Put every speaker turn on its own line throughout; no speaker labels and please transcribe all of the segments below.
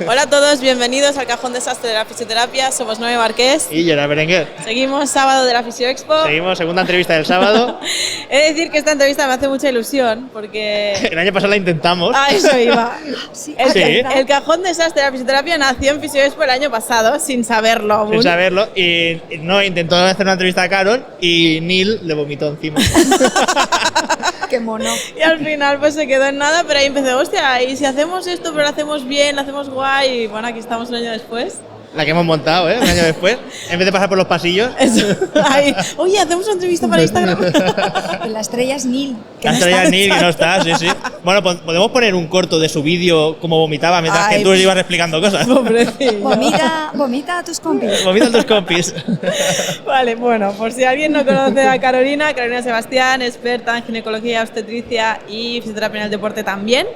Hola a todos, bienvenidos al Cajón Desastre de la Fisioterapia. Somos Noé Marqués.
Y Gerard Berenguer.
Seguimos sábado de la Fisio Expo.
Seguimos, segunda entrevista del sábado.
He de decir que esta entrevista me hace mucha ilusión porque...
El año pasado la intentamos.
Ah, eso iba.
Sí.
El Cajón Desastre de la Fisioterapia nació en Fisio Expo el año pasado, sin saberlo aún.
Sin saberlo. Y no intentó hacer una entrevista a Carol y Neil le vomitó encima.
¡Qué mono!
Y al final pues se quedó en nada, pero ahí empecé, hostia, y si hacemos esto, pero lo hacemos bien, lo hacemos guay, y bueno, aquí estamos un año después.
La que hemos montado, un año después. En vez de pasar por los pasillos.
Eso, ahí. Oye, hacemos una entrevista para Instagram.
La estrella es Neil.
La estrella es Neil, que no está, sí. Bueno, podemos poner un corto de su vídeo como vomitaba mientras que tú le ibas explicando cosas.
Vomita a tus compis.
Vomita a tus compis.
Vale, bueno, por si alguien no conoce a Carolina Sebastián, experta en ginecología, obstetricia y fisioterapia en el deporte también.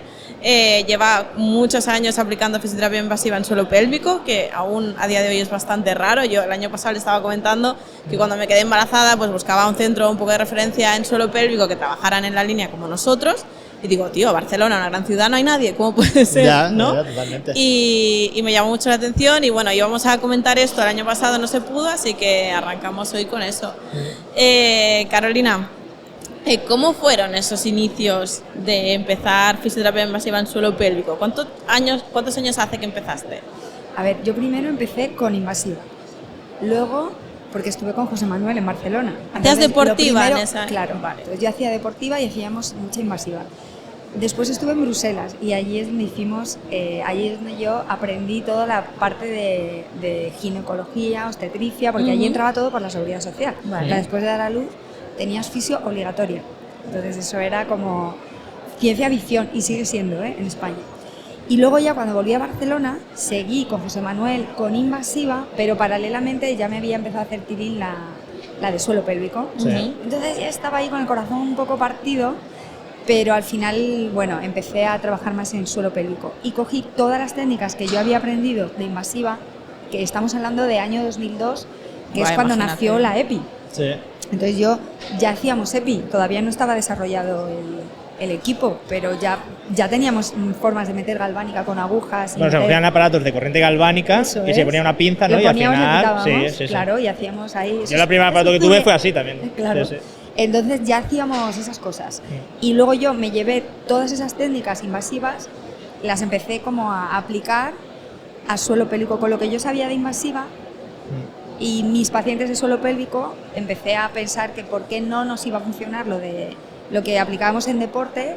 Lleva muchos años aplicando fisioterapia invasiva en suelo pélvico, que aún a día de hoy es bastante raro. Yo el año pasado le estaba comentando que cuando me quedé embarazada pues buscaba un centro un poco de referencia en suelo pélvico que trabajaran en la línea como nosotros. Y digo, tío, Barcelona, una gran ciudad, no hay nadie, ¿cómo puede ser?
Ya,
¿no?
ya, totalmente.
Y me llamó mucho la atención y bueno, íbamos a comentar esto, el año pasado no se pudo, así que arrancamos hoy con eso. Carolina, ¿cómo fueron esos inicios de empezar fisioterapia invasiva en suelo pélvico? ¿Cuántos años hace que empezaste?
A ver, yo primero empecé con invasiva. Luego, porque estuve con José Manuel en Barcelona.
¿Hacías deportiva
primero,
en esa?
Claro,
vale.
Entonces yo hacía deportiva y hacíamos mucha invasiva. Después estuve en Bruselas y allí es donde allí es donde yo aprendí toda la parte de ginecología, obstetricia, porque allí entraba todo por la seguridad social.
Vale.
Después de dar a luz tenías fisio obligatoria. Entonces eso era como ciencia ficción y sigue siendo en España. Y luego ya cuando volví a Barcelona seguí con José Manuel con invasiva, pero paralelamente ya me había empezado a hacer tirín la de suelo pélvico.
Sí.
Entonces ya estaba ahí con el corazón un poco partido, pero al final, bueno, empecé a trabajar más en suelo pélvico y cogí todas las técnicas que yo había aprendido de invasiva, que estamos hablando de año 2002, que es cuando nació la EPI.
Sí.
Entonces ya hacíamos EPI, todavía no estaba desarrollado el equipo, pero ya teníamos formas de meter galvánica con agujas.
Bueno, se cogían aparatos de corriente galvánica y se ponía una pinza, ¿no? Y al final, sí.
Claro, y hacíamos ahí...
Yo el primer aparato que tuve fue así también.
Claro.
Sí.
Entonces ya hacíamos esas cosas. Y luego yo me llevé todas esas técnicas invasivas, las empecé como a aplicar a suelo pélvico con lo que yo sabía de invasiva. Y mis pacientes de suelo pélvico empecé a pensar que por qué no nos iba a funcionar lo que aplicábamos en deporte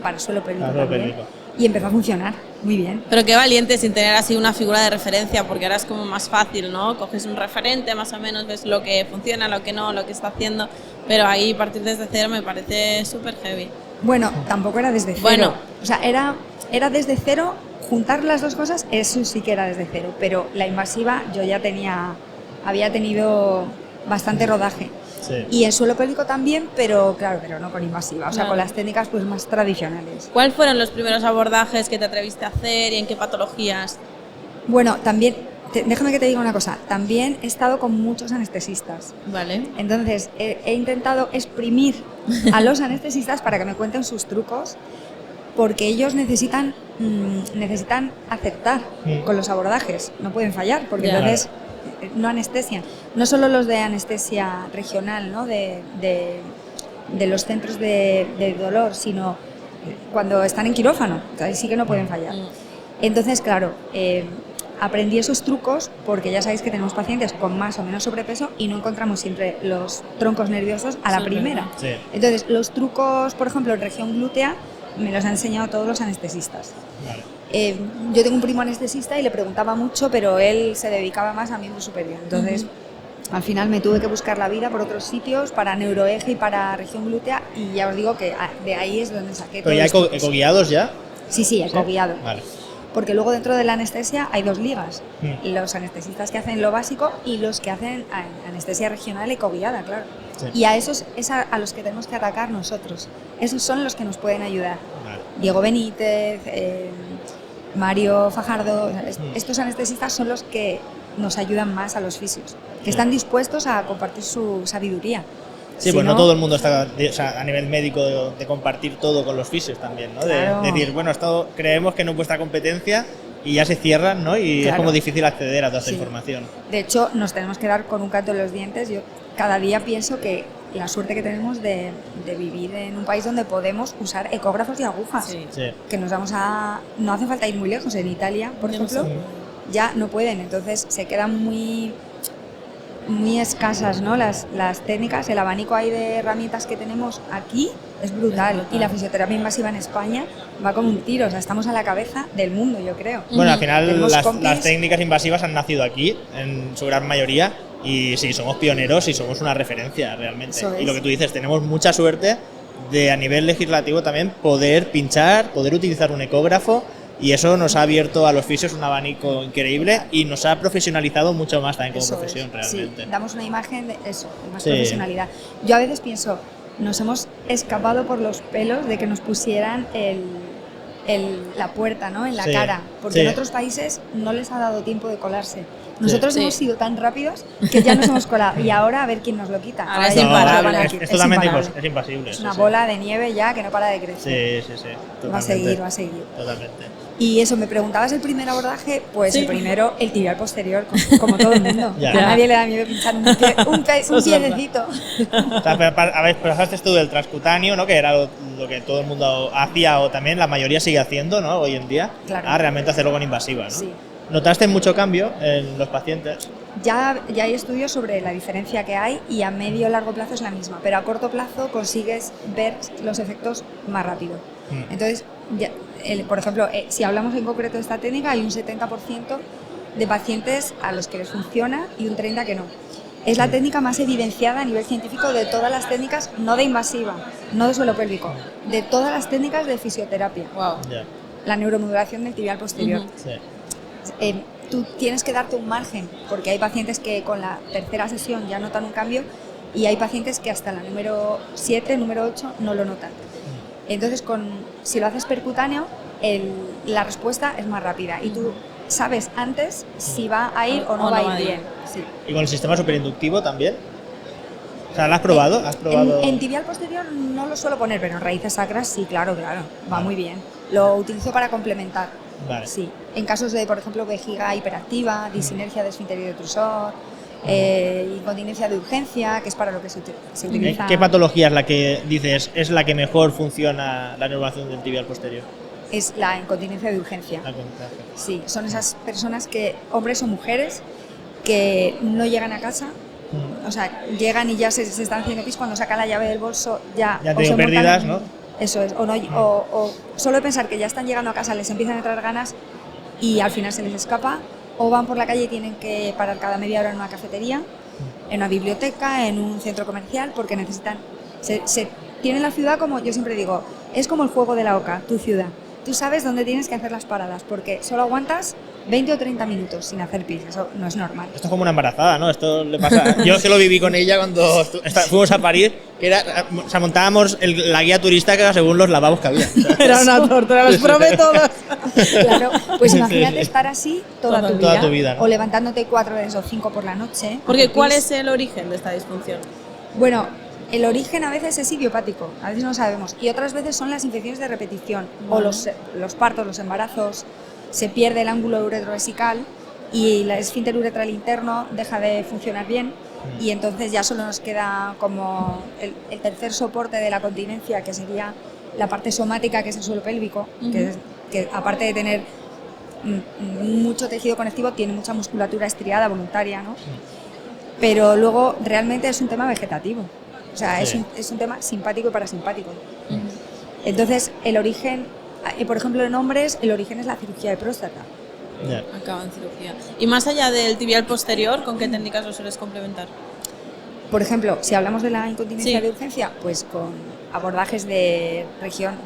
para suelo pélvico también. Y empezó a funcionar muy bien.
Pero qué valiente sin tener así una figura de referencia, porque ahora es como más fácil, ¿no? Coges un referente, más o menos ves lo que funciona, lo que no, lo que está haciendo, pero ahí partir desde cero me parece súper heavy.
Bueno, tampoco era desde cero.
Bueno.
O sea, era desde cero, juntar las dos cosas, eso sí que era desde cero, pero la invasiva yo ya había tenido bastante rodaje.
Sí.
Y en suelo pélvico también, pero no con invasiva, o sea, con las técnicas pues más tradicionales.
¿Cuáles fueron los primeros abordajes que te atreviste a hacer y en qué patologías?
Bueno, también, déjame que te diga una cosa, también he estado con muchos anestesistas.
Vale.
Entonces, he intentado exprimir a los anestesistas para que me cuenten sus trucos, porque ellos necesitan acertar con los abordajes, no pueden fallar, porque entonces no anestesian. No solo los de anestesia regional, ¿no? de los centros de dolor, sino cuando están en quirófano, ahí sí que no pueden fallar. Entonces, claro, aprendí esos trucos porque ya sabéis que tenemos pacientes con más o menos sobrepeso y no encontramos siempre los troncos nerviosos a la primera.
Sí.
Entonces, los trucos, por ejemplo, en región glútea, me los han enseñado todos los anestesistas.
Vale.
Yo tengo un primo anestesista y le preguntaba mucho, pero él se dedicaba más a miembro superior. Entonces, al final me tuve que buscar la vida por otros sitios para neuroeje y para región glútea, y ya os digo que de ahí es donde saqué todo.
¿Pero ya ecoguiados ya?
Sí, ecoguiado.
Vale.
Porque luego dentro de la anestesia hay dos ligas, los anestesistas que hacen lo básico y los que hacen anestesia regional ecoguiada, claro. Sí. Y a esos es a los que tenemos que atacar nosotros. Esos son los que nos pueden ayudar. Vale. Diego Benítez, Mario Fajardo, estos anestesistas son los que nos ayudan más a los fisios, que están dispuestos a compartir su sabiduría.
Sí, pues no todo el mundo está a nivel médico de compartir todo con los fisios también, ¿no? De decir, bueno, creemos que no es vuestra competencia, y ya se cierran, ¿no? Y
Claro.
es como difícil acceder a toda esta
Sí.
información.
De hecho, nos tenemos que dar con un canto en los dientes. Yo cada día pienso que la suerte que tenemos de vivir en un país donde podemos usar ecógrafos y agujas.
Sí.
Sí.
Que nos vamos a... No hace falta ir muy lejos. En Italia, por
Yo no
ejemplo,
sé.
ya no pueden. Entonces se quedan muy escasas, ¿no? Las técnicas, el abanico ahí de herramientas que tenemos aquí es brutal.
Es brutal.
Y la fisioterapia invasiva en España va como un tiro. O sea, estamos a la cabeza del mundo, yo creo.
Bueno, al final
Tenemos
las
compis.
técnicas invasivas han nacido aquí, en su gran mayoría, y sí, somos pioneros y somos una referencia realmente.
Eso es.
Y lo que tú dices, tenemos mucha suerte de a nivel legislativo también poder pinchar, poder utilizar un ecógrafo, y eso nos ha abierto a los fisios un abanico increíble y nos ha profesionalizado mucho más también como
Eso
profesión
es,
realmente.
Sí, damos una imagen de eso, de más
Sí.
profesionalidad. Yo a veces pienso, nos hemos escapado por los pelos de que nos pusieran la puerta, ¿no? En la
Sí,
cara, porque
sí.
en otros países no les ha dado tiempo de colarse. Nosotros
Sí.
hemos sido tan rápidos que ya nos hemos colado y ahora a ver quién nos lo quita.
Ahora es
ellos nos lo
imparable.
van a
es,
quitar.
es totalmente
imparable.
es impasible.
Es
sí,
una
sí.
bola de nieve ya que no para de crecer.
Sí, sí, sí.
Va a
totalmente.
seguir, va a seguir.
Totalmente.
Y eso, me preguntabas el primer abordaje, pues
Sí.
el primero, el tibial posterior, como todo el mundo.
Ya.
A nadie le da miedo pinchar un
Eso es verdad.
piececito.
O sea, a ver, pasaste tú del transcutáneo, ¿no? Que era lo que todo el mundo hacía o también la mayoría sigue haciendo, ¿no? Hoy en día,
Claro.
a realmente hacerlo con invasiva, ¿no?
Sí.
¿Notaste mucho cambio en los pacientes?
Ya hay estudios sobre la diferencia que hay y a medio largo plazo es la misma, pero a corto plazo consigues ver los efectos más rápido. Entonces, por ejemplo, si hablamos en concreto de esta técnica, hay un 70% de pacientes a los que les funciona y un 30% que no. Es la técnica más evidenciada a nivel científico de todas las técnicas, no de invasiva, no de suelo pélvico, de todas las técnicas de fisioterapia.
Wow.
Ya,
La neuromodulación del tibial posterior.
Ujú.
sí.
Tú tienes que darte un margen, porque hay pacientes que con la tercera sesión ya notan un cambio y hay pacientes que hasta la número 7, número 8 no lo notan. Entonces, si lo haces percutáneo, la respuesta es más rápida y tú sabes antes si va a ir o no va a ir bien. Sí.
¿Y con el sistema superinductivo también? O sea, ¿lo has probado? ¿Has probado?
En tibial posterior no lo suelo poner, pero en raíces sacras sí, claro, va muy bien. Lo utilizo para complementar.
Vale.
Sí, en casos de, por ejemplo, vejiga hiperactiva, disinergia de esfínter y detrusor, incontinencia de urgencia, que es para lo que se utiliza.
¿Qué patología es la que dices es la que mejor funciona la neuromodulación del tibial posterior?
Es la incontinencia de urgencia.
La contracción.
Sí, son esas personas que, hombres o mujeres, que no llegan a casa, o sea, llegan y ya se están haciendo pis, cuando sacan la llave del bolso ya
Ya
o
tengo
se montan
pérdidas,
en-
¿no?
Eso es, o solo de pensar que ya están llegando a casa les empiezan a entrar ganas y al final se les escapa, o van por la calle y tienen que parar cada media hora en una cafetería, en una biblioteca, en un centro comercial, porque necesitan... Tienen la ciudad como, yo siempre digo, es como el juego de la oca, tu ciudad. Tú sabes dónde tienes que hacer las paradas, porque solo aguantas 20 o 30 minutos sin hacer pis, eso no es normal.
Esto es como una embarazada, ¿no? Esto le pasa. Yo es que lo viví con ella cuando fuimos a París, que era, o sea, montábamos la guía turística según los lavabos que había.
Era una tortura, los probé todos.
Claro, pues
Sí,
imagínate
sí.
estar así toda tu vida,
Toda tu vida, ¿no?
o levantándote 4 veces o 5 por la noche.
Porque
hacer
¿cuál
pis.
es el origen de esta disfunción?
Bueno, el origen a veces es idiopático, a veces no sabemos, y otras veces son las infecciones de repetición, o los partos, los embarazos, se pierde el ángulo uretrovesical y el esfínter uretral interno deja de funcionar bien, y entonces ya solo nos queda como el tercer soporte de la continencia, que sería la parte somática, que es el suelo pélvico, que aparte de tener mucho tejido conectivo, tiene mucha musculatura estriada voluntaria, ¿no? Pero luego realmente es un tema vegetativo. O sea,
Sí.
es un tema simpático y parasimpático. Entonces, el origen, por ejemplo, en hombres, el origen es la cirugía de próstata.
Ya.
Acaba en cirugía. Y más allá del tibial posterior, ¿con qué técnicas lo sueles complementar?
Por ejemplo, si hablamos de la incontinencia
Sí.
de urgencia, pues con abordajes de región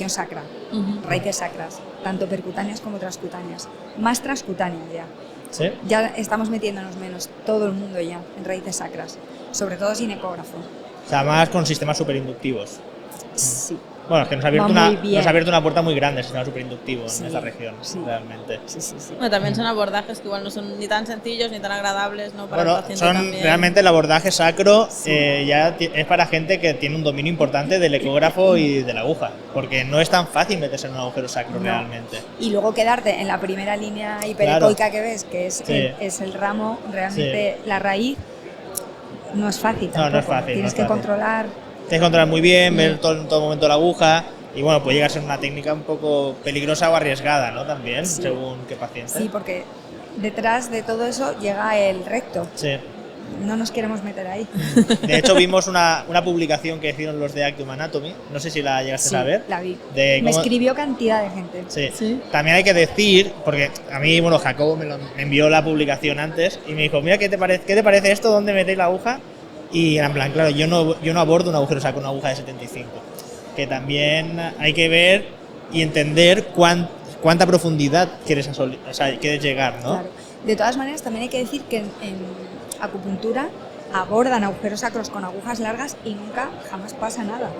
sacra, raíces sacras, tanto percutáneas como transcutáneas. Más transcutáneas ya.
¿Sí?
Ya estamos metiéndonos menos, todo el mundo ya, en raíces sacras, sobre todo sin ecógrafo.
O sea, más con sistemas superinductivos.
Sí.
Bueno, es que nos ha abierto una puerta muy grande el sistema superinductivo en esta región, realmente.
Sí.
Bueno, también son abordajes que igual no son ni tan sencillos ni tan agradables, ¿no? Para el paciente
son
también.
realmente el abordaje sacro ya es para gente que tiene un dominio importante del ecógrafo y de la aguja, porque no es tan fácil meterse en un agujero sacro realmente.
Y luego quedarte en la primera línea hiperecoica que ves, que es el ramo, realmente la raíz, no es fácil tampoco.
No es fácil.
Tienes que controlar.
Tienes que controlar muy bien, ver en todo momento la aguja. Y bueno, puede llegar a ser una técnica un poco peligrosa o arriesgada, ¿no? También, según qué paciente.
Sí, porque detrás de todo eso llega el recto.
Sí.
No nos queremos meter ahí.
De hecho, vimos una publicación que hicieron los de Actium Anatomy, no sé si la llegaste a ver.
La vi.
Me
escribió cantidad de gente.
Sí. También hay que decir, porque a mí, bueno, Jacobo me envió la publicación antes y me dijo, mira, ¿qué te parece esto? ¿Dónde metéis la aguja? Y en plan, claro, yo no abordo un agujero sacro con una aguja de 75. Que también hay que ver y entender cuánta profundidad quieres llegar, ¿no?
Claro. De todas maneras, también hay que decir que en acupuntura abordan agujeros sacros con agujas largas y jamás pasa nada.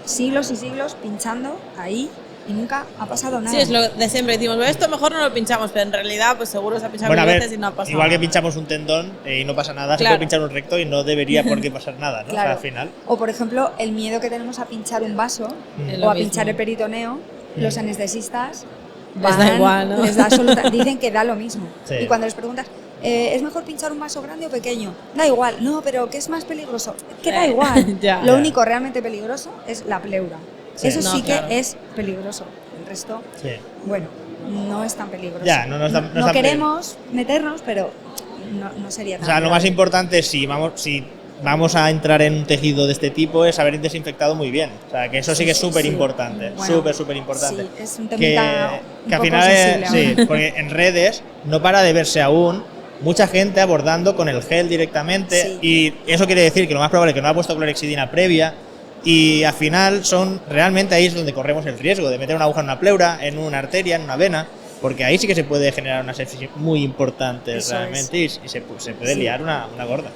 Siglos y siglos pinchando ahí y nunca ha pasado nada.
Sí, es lo de siempre decimos, esto mejor no lo pinchamos, pero en realidad pues seguro se ha pinchado mil veces y no ha pasado
igual
nada.
Que pinchamos un tendón y no pasa nada, se puede pinchar un recto y no debería por qué pasar nada, ¿no?
Claro.
O sea, al final.
O por ejemplo, el miedo que tenemos a pinchar un vaso o a pinchar el peritoneo, los anestesistas
les da igual, ¿no?
les da dicen que da lo mismo. Y cuando les preguntas, ¿es mejor pinchar un vaso grande o pequeño? Da igual. No, pero ¿qué es más peligroso? Que da igual. Lo único realmente peligroso es la pleura. Eso sí que es peligroso. El resto, bueno, no es tan peligroso. No queremos meternos, pero no sería tan
lo más importante es si vamos a entrar en un tejido de este tipo es haber desinfectado muy bien. O sea, que eso sí que es súper importante.
Bueno,
súper importante.
Sí, es un temita
que al final porque en redes no para de verse aún mucha gente abordando con el gel directamente y eso quiere decir que lo más probable es que no ha puesto clorhexidina previa. Y al final realmente ahí es donde corremos el riesgo de meter una aguja en una pleura, en una arteria, en una vena, porque ahí sí que se puede generar una sepsis muy importante realmente y se puede liar una gorda.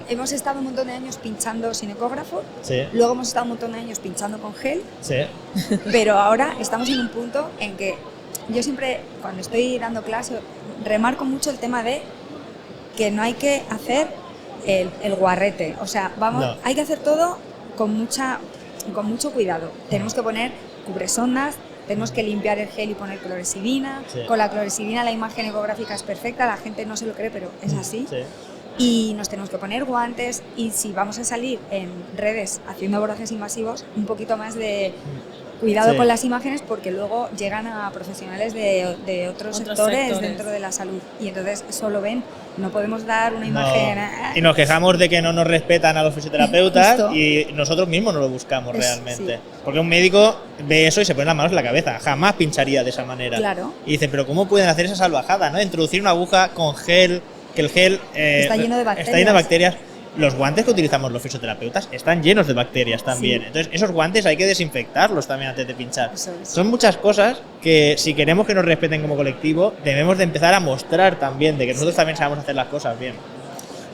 Hemos estado un montón de años pinchando sin ecógrafo, luego hemos estado un montón de años pinchando con gel, pero ahora estamos en un punto en que yo siempre, cuando estoy dando clase, remarco mucho el tema de que no hay que hacer el guarrete, o sea, hay que hacer todo con mucho cuidado. Tenemos que poner cubresondas, tenemos que limpiar el gel y poner clorhexidina. Con la clorhexidina la imagen ecográfica es perfecta, la gente no se lo cree, pero es así. Y nos tenemos que poner guantes y si vamos a salir en redes haciendo abordajes invasivos, un poquito más de cuidado con las imágenes porque luego llegan a profesionales de otros sectores dentro de la salud y entonces eso lo ven. No podemos dar una imagen...
Y nos quejamos de que no nos respetan a los fisioterapeutas y nosotros mismos no lo buscamos realmente. Porque un médico ve eso y se pone las manos en la cabeza. Jamás pincharía de esa manera.
Claro.
Y dice, pero ¿cómo pueden hacer esa salvajada, ¿no? Introducir una aguja con gel, que el gel
está lleno de
bacterias. Los guantes que utilizamos los fisioterapeutas están llenos de bacterias también. Entonces, esos guantes hay que desinfectarlos también antes de pinchar. Son muchas cosas que, si queremos que nos respeten como colectivo, debemos de empezar a mostrar también de que nosotros también sabemos hacer las cosas bien.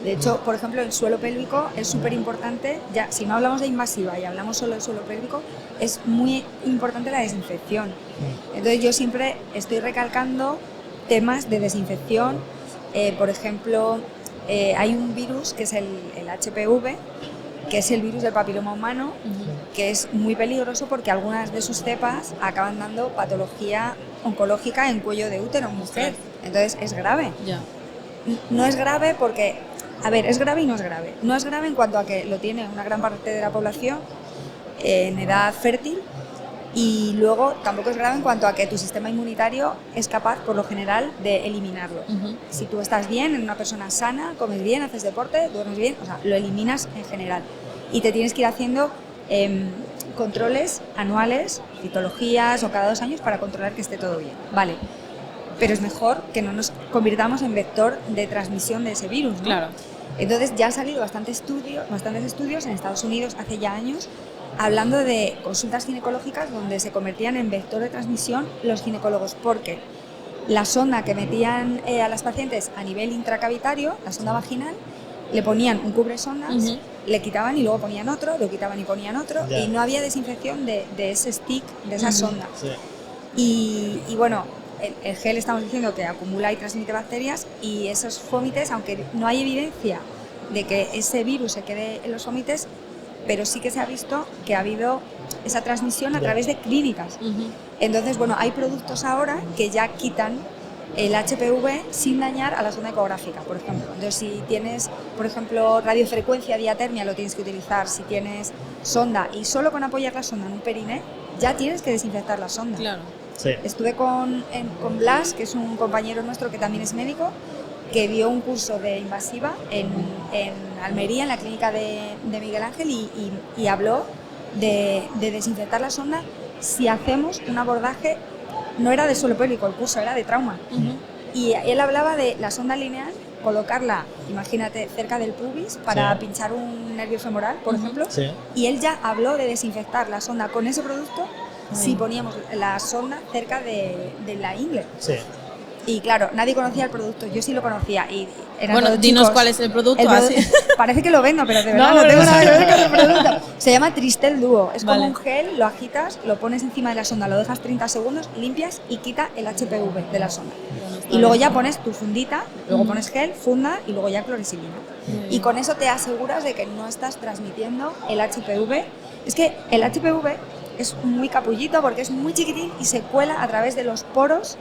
De hecho, por ejemplo, el suelo pélvico es súper importante. Ya, si no hablamos de invasiva y hablamos solo del suelo pélvico, es muy importante la desinfección. Entonces, yo siempre estoy recalcando temas de desinfección. Por ejemplo, hay un virus que es el HPV, que es el virus del papiloma humano, que es muy peligroso porque algunas de sus cepas acaban dando patología oncológica en cuello de útero en mujer. Entonces es grave. No es grave porque, es grave y no es grave. No es grave en cuanto a que lo tiene una gran parte de la población en edad fértil. Y luego tampoco es grave en cuanto a que tu sistema inmunitario es capaz, por lo general, de eliminarlo. Si tú estás bien, en una persona sana, comes bien, haces deporte, duermes bien, o sea, lo eliminas en general. Y te tienes que ir haciendo controles anuales, citologías o cada 2 años para controlar que esté todo bien. Vale, pero es mejor que no nos convirtamos en vector de transmisión de ese virus, ¿no?
Claro.
Entonces ya han salido bastantes estudios en Estados Unidos hace ya años hablando de consultas ginecológicas donde se convertían en vector de transmisión los ginecólogos porque la sonda que metían a las pacientes a nivel intracavitario, la sonda vaginal, le ponían un cubresondas, le quitaban y luego ponían otro, lo quitaban y ponían otro, y no había desinfección de ese stick, de esa sonda.
Sí.
Y bueno, el gel estamos diciendo que acumula y transmite bacterias, y esos fómites, aunque no hay evidencia de que ese virus se quede en los fómites, pero sí que se ha visto que ha habido esa transmisión a través de clínicas. Entonces, bueno, hay productos ahora que ya quitan el HPV sin dañar a la sonda ecográfica, por ejemplo. Entonces, si tienes, por ejemplo, radiofrecuencia diatermia, lo tienes que utilizar. Si tienes sonda y solo con apoyar la sonda en un periné, ya tienes que desinfectar la sonda.
Claro.
Sí.
Estuve con Blas, que es un compañero nuestro que también es médico, que dio un curso de invasiva en Almería, en la clínica de Miguel Ángel, y habló de desinfectar la sonda si hacemos un abordaje. No era de suelo pélvico el curso, era de trauma. Y él hablaba de la sonda lineal, colocarla, imagínate, cerca del pubis para pinchar un nervio femoral, por ejemplo. Sí. Y él ya habló de desinfectar la sonda con ese producto si poníamos la sonda cerca de la ingle. Sí. Y claro, nadie conocía el producto, yo sí lo conocía. Y
bueno, dinos chicos, cuál es el producto.
Parece que lo vendo, pero de verdad no tengo nada que ver con el producto. Se llama Tristel Duo, es como un gel, lo agitas, lo pones encima de la sonda, lo dejas 30 segundos, limpias y quita el HPV de la sonda. Y luego ya pones tu fundita, luego pones gel, funda y luego ya clorexidina. Y con eso te aseguras de que no estás transmitiendo el HPV. Es que el HPV es muy capullito porque es muy chiquitín y se cuela a través de los poros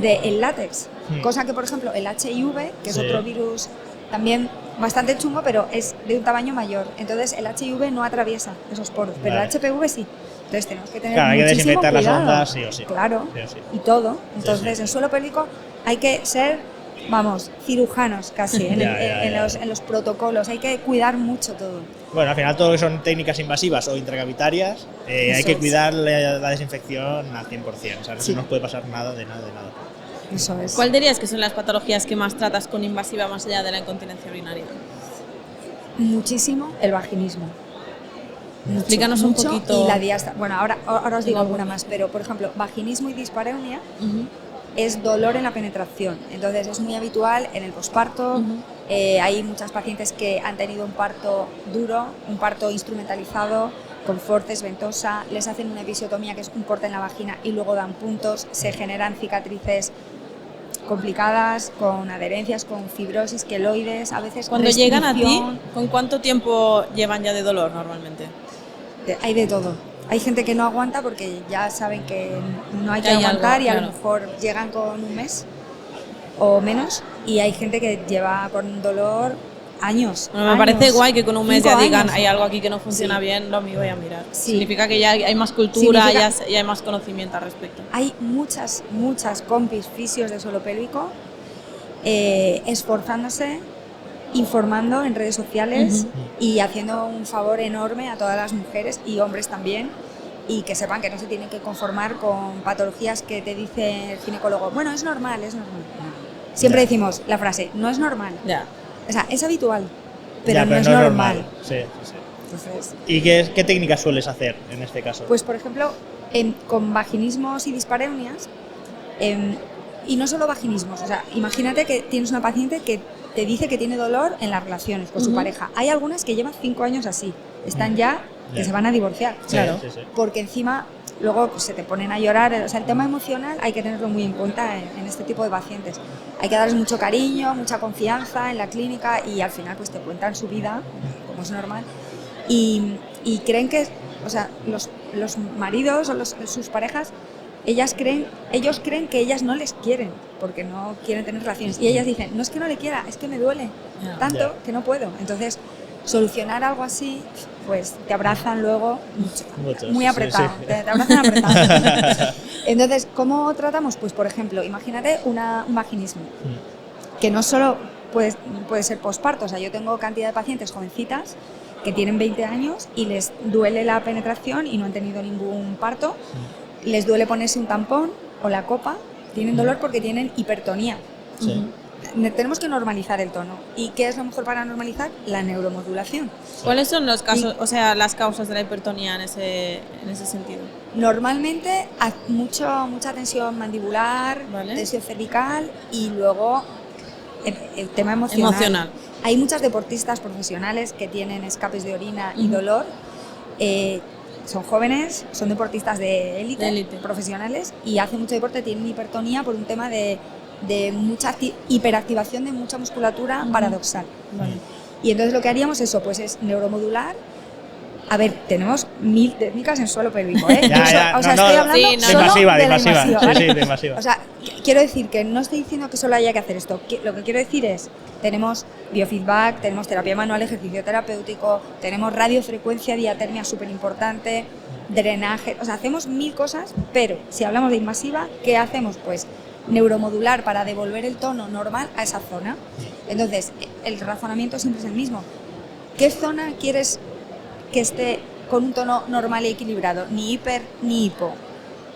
del látex, cosa que por ejemplo el HIV, que es otro virus también bastante chungo, pero es de un tamaño mayor, entonces el HIV no atraviesa esos poros, pero el HPV sí, entonces tenemos que tener
hay que desinfectar
cuidado.
Las ondas sí o sí.
Claro, sí o sí. Y todo, entonces en suelo pélvico hay que ser, vamos, cirujanos casi, en los protocolos, hay que cuidar mucho todo.
Bueno, al final todo lo que son técnicas invasivas o intracavitarias, hay que cuidar la desinfección al 100%, o sea, no se nos puede pasar nada de nada.
Eso es.
¿Cuál dirías que son las patologías que más tratas con invasiva más allá de la incontinencia urinaria?
Muchísimo el vaginismo.
Explícanos un poquito.
Y la diástase. Bueno, ahora os digo alguna más, pero por ejemplo, vaginismo y dispareunia es dolor en la penetración. Entonces es muy habitual en el posparto. Hay muchas pacientes que han tenido un parto duro, un parto instrumentalizado, con forceps, ventosa, les hacen una episiotomía, que es un corte en la vagina, y luego dan puntos, se generan cicatrices complicadas, con adherencias, con fibrosis, queloides, a veces
cuando llegan a ti, ¿con cuánto tiempo llevan ya de dolor normalmente?
Hay de todo. Hay gente que no aguanta porque ya saben que no hay que aguantar algo, y a lo mejor llegan con un mes o menos, y hay gente que lleva con dolor años.
Bueno, me parece guay que con un mes ya digan hay algo aquí que no funciona bien, lo voy a mirar. Significa que ya hay más cultura, ya hay más conocimiento al respecto.
Hay muchas compis fisios de suelo pélvico esforzándose, informando en redes sociales y haciendo un favor enorme a todas las mujeres y hombres también, y que sepan que no se tienen que conformar con patologías que te dice el ginecólogo, bueno, es normal. Siempre decimos la frase, no es normal. O sea, es habitual, pero no es normal.
Sí. Entonces, ¿y qué técnicas sueles hacer en este caso?
Pues, por ejemplo, con vaginismos y dispareunias, y no solo vaginismos, o sea, imagínate que tienes una paciente que te dice que tiene dolor en las relaciones con su pareja. Hay algunas que llevan 5 años así, están ya que se van a divorciar, claro, porque encima luego pues, se te ponen a llorar. O sea, el tema emocional hay que tenerlo muy en cuenta en este tipo de pacientes. Hay que darles mucho cariño, mucha confianza en la clínica, y al final pues te cuentan su vida, como es normal, y creen que, o sea, los maridos o sus parejas, ellos creen que ellas no les quieren porque no quieren tener relaciones, y ellas dicen, no es que no le quiera, es que me duele tanto que no puedo. Entonces, solucionar algo así, pues te abrazan luego mucho, muy apretado, te abrazan apretado. Entonces, ¿cómo tratamos? Pues, por ejemplo, imagínate un vaginismo, que no solo puede ser posparto. O sea, yo tengo cantidad de pacientes jovencitas que tienen 20 años y les duele la penetración y no han tenido ningún parto, les duele ponerse un tampón o la copa, tienen dolor porque tienen hipertonía. Tenemos que normalizar el tono. ¿Y qué es lo mejor para normalizar? La neuromodulación.
¿Cuáles son los casos, las causas de la hipertonía en ese sentido?
Normalmente mucha tensión mandibular, tensión cervical, y luego el tema emocional.
Emocional.
Hay muchas deportistas profesionales que tienen escapes de orina y dolor. Son jóvenes, son deportistas de élite, profesionales, y hacen mucho deporte, tienen hipertonía por un tema de mucha hiperactivación de mucha musculatura paradoxal. Y entonces lo que haríamos pues es neuromodular. A ver, tenemos 1000 técnicas en suelo pélvico, ¿eh? Estoy hablando solo de la invasiva, ¿vale?
Sí, de invasiva.
O sea, quiero decir que no estoy diciendo que solo haya que hacer esto. Lo que quiero decir es, tenemos biofeedback, tenemos terapia manual, ejercicio terapéutico, tenemos radiofrecuencia, diatermia súper importante, drenaje, o sea, hacemos 1000 cosas, pero si hablamos de invasiva, ¿qué hacemos? Pues neuromodular para devolver el tono normal a esa zona. Entonces, el razonamiento siempre es el mismo. ¿Qué zona quieres que esté con un tono normal y equilibrado? Ni hiper ni hipo.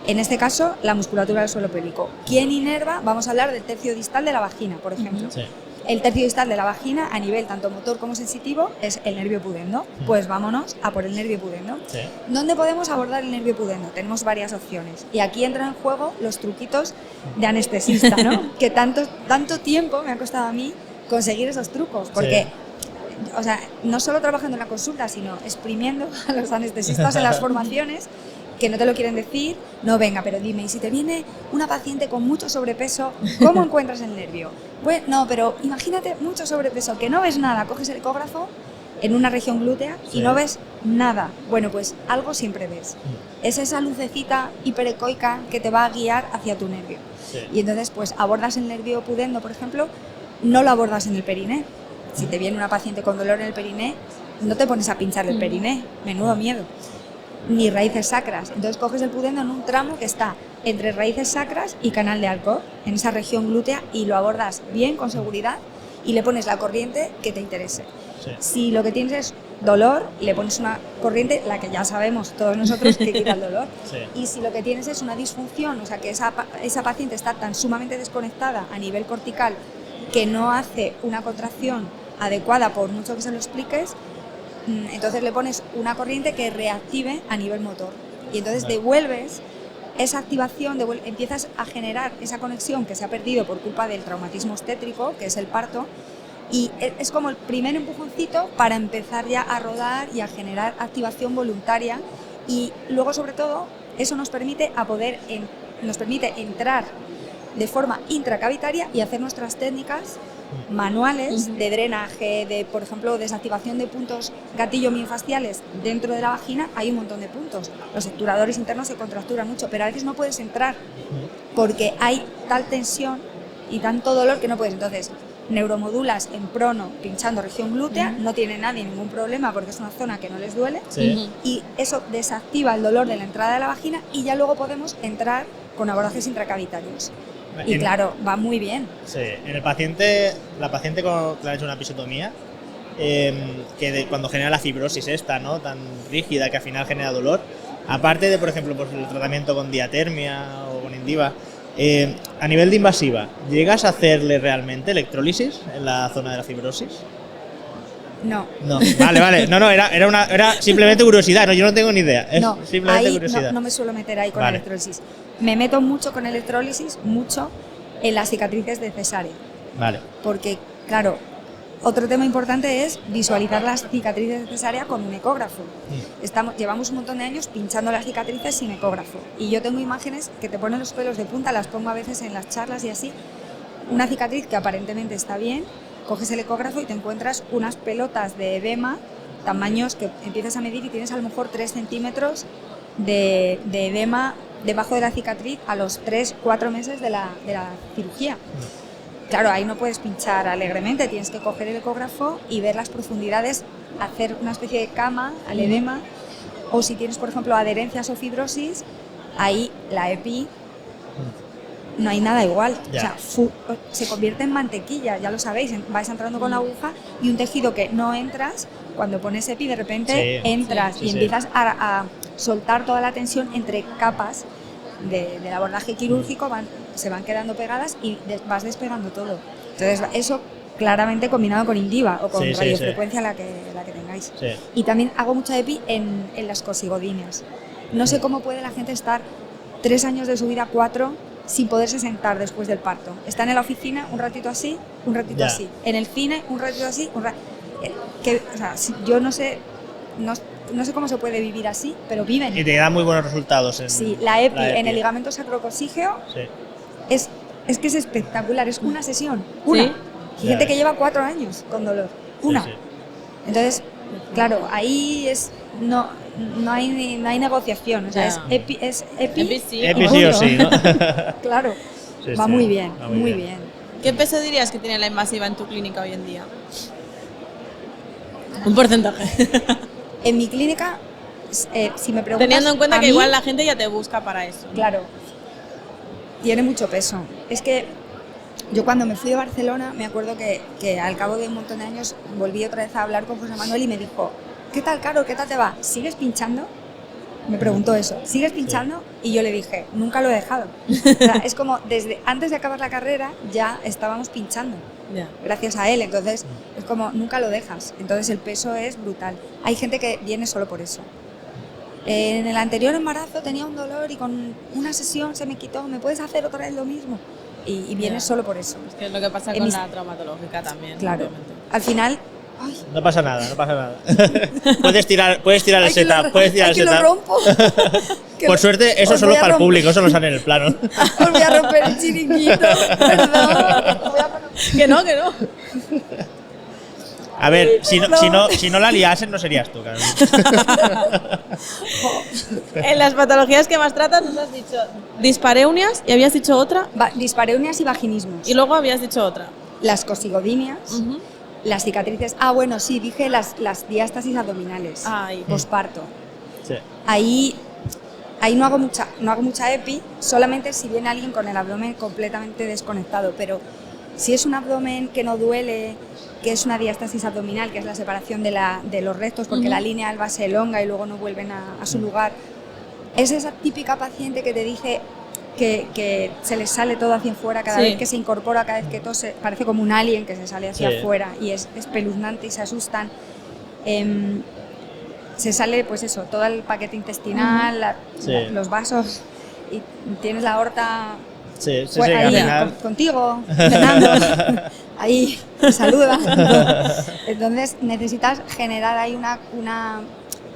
En este caso, la musculatura del suelo pélvico. ¿Quién inerva? Vamos a hablar del tercio distal de la vagina, por ejemplo. Sí. El tercio distal de la vagina, a nivel tanto motor como sensitivo, es el nervio pudendo. Pues vámonos a por el nervio pudendo. Sí. ¿Dónde podemos abordar el nervio pudendo? Tenemos varias opciones. Y aquí entran en juego los truquitos de anestesista, ¿no? Que tanto tiempo me ha costado a mí conseguir esos trucos. Porque, o sea, no solo trabajando en la consulta, sino exprimiendo a los anestesistas en las formaciones, que no te lo quieren decir. No, venga, pero dime, ¿y si te viene una paciente con mucho sobrepeso, cómo encuentras el nervio? Pues no, pero imagínate mucho sobrepeso, que no ves nada, coges el ecógrafo en una región glútea y no ves nada. Bueno, pues algo siempre ves. Es esa lucecita hiperecoica que te va a guiar hacia tu nervio. Sí. Y entonces, pues abordas el nervio pudendo, por ejemplo, no lo abordas en el periné. Si te viene una paciente con dolor en el periné, no te pones a pinchar el periné, menudo miedo. Ni raíces sacras. Entonces coges el pudendo en un tramo que está entre raíces sacras y canal de Alcor, en esa región glútea, y lo abordas bien, con seguridad, y le pones la corriente que te interese. Sí. Si lo que tienes es dolor, le pones una corriente, la que ya sabemos todos nosotros que quita el dolor. Sí. Y si lo que tienes es una disfunción, o sea que esa paciente está tan sumamente desconectada a nivel cortical que no hace una contracción adecuada por mucho que se lo expliques, entonces le pones una corriente que reactive a nivel motor. Y entonces devuelves esa activación, empiezas a generar esa conexión que se ha perdido por culpa del traumatismo obstétrico, que es el parto, y es como el primer empujoncito para empezar ya a rodar y a generar activación voluntaria. Y luego, sobre todo, eso nos permite entrar de forma intracavitaria y hacer nuestras técnicas manuales de drenaje, de, por ejemplo, desactivación de puntos gatillo miofasciales dentro de la vagina. Hay un montón de puntos. Los obturadores internos se contracturan mucho, pero a veces no puedes entrar porque hay tal tensión y tanto dolor que no puedes. Entonces, neuromodulas en prono, pinchando región glútea, no tiene nadie ningún problema porque es una zona que no les duele, y eso desactiva el dolor de la entrada de la vagina, y ya luego podemos entrar con abordajes intracavitarios. Y claro, va muy bien. Sí,
en la paciente con que le han hecho una episiotomía, cuando genera la fibrosis esta, ¿no?, tan rígida que al final genera dolor, aparte de, por ejemplo, pues, el tratamiento con diatermia o con Indiva, a nivel de invasiva, ¿llegas a hacerle realmente electrólisis en la zona de la fibrosis?
No.
Vale. No, era simplemente curiosidad, no, yo no tengo ni idea. Es simplemente curiosidad.
No me suelo meter ahí con electrólisis. Me meto mucho con electrólisis, mucho en las cicatrices de cesárea. Vale. Porque, claro, otro tema importante es visualizar las cicatrices de cesárea con un ecógrafo. Llevamos un montón de años pinchando las cicatrices sin ecógrafo. Y yo tengo imágenes que te ponen los pelos de punta, las pongo a veces en las charlas y así. Una cicatriz que aparentemente está bien, coges el ecógrafo y te encuentras unas pelotas de edema, tamaños que empiezas a medir y tienes a lo mejor 3 centímetros de edema debajo de la cicatriz a los 3-4 meses de la cirugía. Claro, ahí no puedes pinchar alegremente, tienes que coger el ecógrafo y ver las profundidades, hacer una especie de cama al edema, o si tienes, por ejemplo, adherencias o fibrosis, ahí la EPI no hay nada igual. O sea, se convierte en mantequilla, ya lo sabéis, vais entrando con la aguja y un tejido que no entras, cuando pones EPI de repente entras y empiezas a soltar toda la tensión entre capas del abordaje quirúrgico, se van quedando pegadas y vas despegando todo. Entonces eso claramente combinado con Indiva o con radiofrecuencia, la que tengáis. Y también hago mucha EPI en las cosigodinias. No sé cómo puede la gente estar 3 años de su vida, 4, sin poderse sentar después del parto. Están en la oficina un ratito así, un ratito
Ya.
así. En el cine, un ratito así. O sea, yo no sé cómo se puede vivir así, pero viven.
Y te dan muy buenos resultados.
Sí, la EPI en el ligamento sacrococígeo
Sí.
es que es espectacular, es una sesión, una.
¿Sí?
Hay gente
Ya.
que lleva 4 años con dolor, una.
Sí, sí.
Entonces, claro, ahí no hay negociación, o sea,
Ya.
es EPI,
Epi sí,
Epi
o
sí o
no.
sí, ¿no?
claro,
Sí,
va
sí,
muy bien,
va
muy bien.
¿Qué peso dirías que tiene la invasiva en tu clínica hoy en día? Un porcentaje.
En mi clínica, si me preguntas,
Teniendo en cuenta
a
que
mí,
igual la gente ya te busca para eso.
claro, tiene mucho peso. Es que yo cuando me fui de Barcelona, me acuerdo que al cabo de un montón de años volví otra vez a hablar con José Manuel y me dijo, ¿qué tal, Caro? ¿Qué tal te va? ¿Sigues pinchando? Me preguntó eso, ¿sigues pinchando? Y yo le dije, nunca lo he dejado. O sea, es como desde antes de acabar la carrera ya estábamos pinchando,
Ya.
gracias a él. Entonces es como, nunca lo dejas. Entonces el peso es brutal. Hay gente que viene solo por eso. En el anterior embarazo tenía un dolor y con una sesión se me quitó, ¿me puedes hacer otra vez lo mismo? Y vienes
Ya.
solo por eso.
Es que es lo que pasa
En
con
mis-
la traumatológica también.
Claro.
obviamente.
Al final, ay,
No pasa nada, no pasa nada. puedes tirar el
ay, que lo-
setup, puedes tirar
ay,
el
que lo
setup.
rompo. Que
Por
lo-
suerte, eso
os
solo
voy a
para el
romper-
público, eso no sale en el plano.
Os voy a romper el chiringuito, perdón.
Que no, que no.
A ver, si no la liasen, no serías tú, Carolina.
En las patologías que más tratas nos has dicho dispareunias y habías dicho otra
Dispareunias y vaginismos.
y luego habías dicho otra.
Las cosigodinias,
Ujú.
las cicatrices. Ah, bueno, sí, dije las diástasis abdominales.
Ay.
Posparto.
Sí.
Ahí no hago mucha epi, solamente si viene alguien con el abdomen completamente desconectado, pero si es un abdomen que no duele, que es una diástasis abdominal, que es la separación de los rectos, porque
Ujú.
la línea alba se elonga y luego no vuelven a su lugar, es esa típica paciente que te dice que se les sale todo hacia afuera cada
Sí.
vez que se incorpora, cada vez que tose, parece como un alien que se sale hacia
Sí.
afuera y es espeluznante y se asustan. Se sale, pues eso, todo el paquete intestinal,
Sí.
los vasos, y tienes la aorta
Sí, sí,
pues,
sí, al
ahí
final.
contigo, Fernando, ahí te saluda. Entonces necesitas generar ahí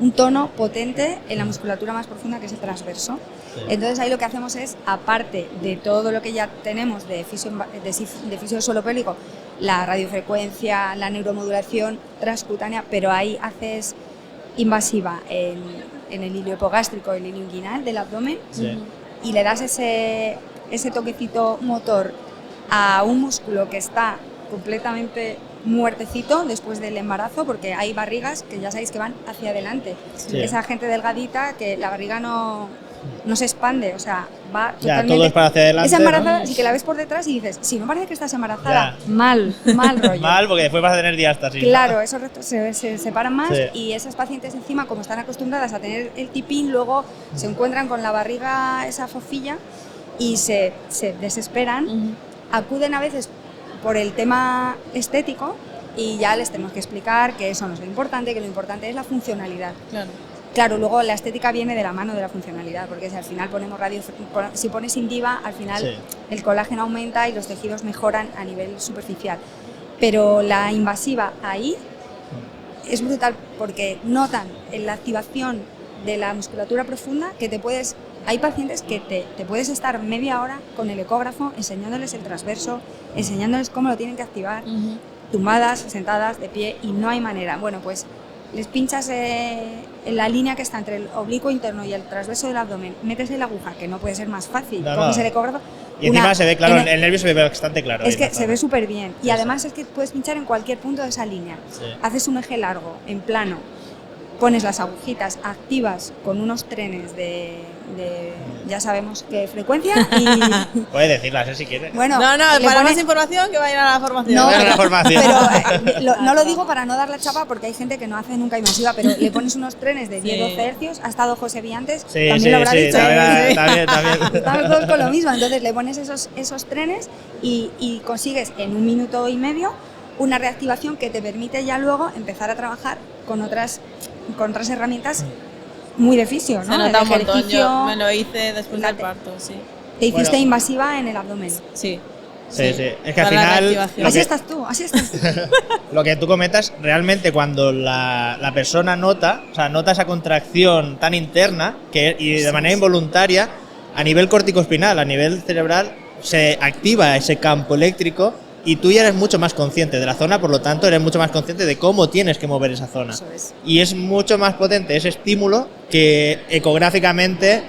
un tono potente en la musculatura más profunda, que es el transverso.
Sí.
Entonces ahí lo que hacemos es, aparte de todo lo que ya tenemos de fisio del suelo pélvico, la radiofrecuencia, la neuromodulación transcutánea, pero ahí haces invasiva en el hilio hipogástrico, el hilio inguinal del abdomen,
Sí.
y le das ese toquecito motor a un músculo que está completamente muertecito después del embarazo, porque hay barrigas que ya sabéis que van hacia adelante.
Sí.
Esa gente delgadita que la barriga no se expande, o sea, va
Ya,
totalmente...
todo es para hacia adelante,
Esa embarazada,
¿no?
sí que la ves por detrás y dices, si no parece que estás embarazada, mal rollo.
Mal, porque después vas a tener diástasis. ¿no?
Claro, esos restos se separan más,
Sí.
y esas pacientes encima, como están acostumbradas a tener el tipín, luego se encuentran con la barriga, esa fofilla, y se desesperan,
Ujú.
acuden a veces por el tema estético y ya les tenemos que explicar que eso no es lo importante, que lo importante es la funcionalidad.
Claro.
Claro, luego la estética viene de la mano de la funcionalidad, porque si al final ponemos si pones Indiva, al final
Sí.
el colágeno aumenta y los tejidos mejoran a nivel superficial. Pero la invasiva ahí es brutal, porque notan en la activación de la musculatura profunda que hay pacientes que te puedes estar media hora con el ecógrafo enseñándoles el transverso, enseñándoles cómo lo tienen que activar,
Ujú.
tumbadas, sentadas, de pie, y no hay manera. Bueno, pues les pinchas en la línea que está entre el oblicuo interno y el transverso del abdomen, metes la aguja, que no puede ser más fácil,
No,
coges
no.
el ecógrafo.
Y encima se ve claro,
en
el nervio se ve bastante claro.
Es
ahí en
que
la
se
zona.
ve súper bien, y
Sí,
además es que puedes pinchar en cualquier punto de esa línea.
Sí.
Haces un eje largo, en plano, pones las agujitas, activas con unos trenes de ya sabemos qué frecuencia, y
Puedes decirlas, si quieres.
bueno,
No, no,
le
para
pones-
más información que vayan a la formación.
no,
Bueno, la formación.
pero no lo digo para no dar la chapa, porque hay gente que no hace nunca invasiva, pero le pones unos trenes de 10-12 hercios. Ha estado José Villantes,
Sí,
también
sí,
lo habrá
sí,
dicho.
también.
Estamos todos con lo mismo, entonces le pones esos trenes y consigues en 1 minuto y medio una reactivación que te permite ya luego empezar a trabajar con otras herramientas muy de fisio,
Se
¿no?
nota
El
un montón.
ejercicio,
Yo me lo hice después del
late-
parto, sí.
Te hiciste
Bueno.
invasiva en el abdomen.
Sí.
Sí, sí. Es que al
Para la
final
reactivación.
Así estás tú, así estás tú.
lo que tú comentas, realmente cuando la persona nota esa contracción tan interna y de manera involuntaria, a nivel corticoespinal, a nivel cerebral, se activa ese campo eléctrico y tú ya eres mucho más consciente de la zona, por lo tanto eres mucho más consciente de cómo tienes que mover esa zona.
Eso es.
Y es mucho más potente ese estímulo que ecográficamente